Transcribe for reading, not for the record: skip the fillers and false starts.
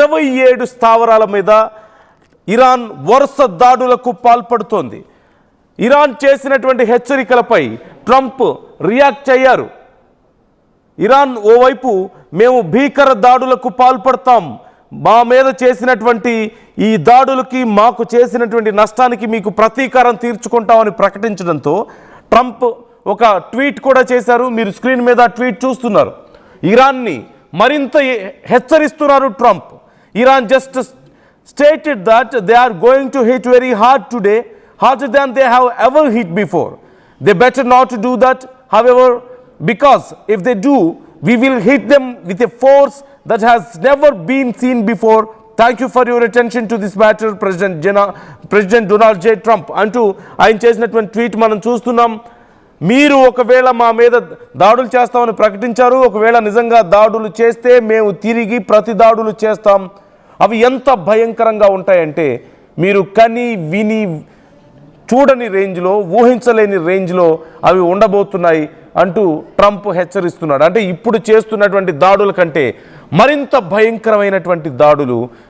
27 స్థావరాల మీద ఇరాన్ వరుస దాడులకు పాల్పడుతోంది. ఇరాన్ చేసినటువంటి హెచ్చరికలపై ట్రంప్ రియాక్ట్ అయ్యారు. ఇరాన్ ఓవైపు మేము భీకర దాడులకు పాల్పడతాం, మా మీద చేసినటువంటి ఈ దాడులకి మాకు చేసినటువంటి నష్టానికి మీకు ప్రతీకారం తీర్చుకుంటామని ప్రకటించడంతో ట్రంప్ ఒక ట్వీట్ కూడా చేశారు. మీరు స్క్రీన్ మీద ట్వీట్ చూస్తున్నారు. ఇరాన్ని మరింత హెచ్చరిస్తున్నారు Trump. Iran just stated that they are going to hit very hard today, harder than they have ever hit before. They better not to do that, however, because if they do, we will hit them with a force that has never been seen before. Thank you for your attention to this matter, President Donald J. Trump. అంటూ ఆయన చేసినటువంటి tweet మనం చూస్తున్నాం. మీరు ఒకవేళ మా మీద దాడులు చేస్తామని ప్రకటించారు. ఒకవేళ నిజంగా దాడులు చేస్తే మేము తిరిగి ప్రతి దాడులు చేస్తాం. అవి ఎంత భయంకరంగా ఉంటాయంటే మీరు కని విని చూడని రేంజ్లో, ఊహించలేని రేంజ్లో అవి ఉండబోతున్నాయి అంటూ ట్రంప్ హెచ్చరిస్తున్నాడు. అంటే ఇప్పుడు చేస్తున్నటువంటి దాడుల కంటే మరింత భయంకరమైనటువంటి దాడులు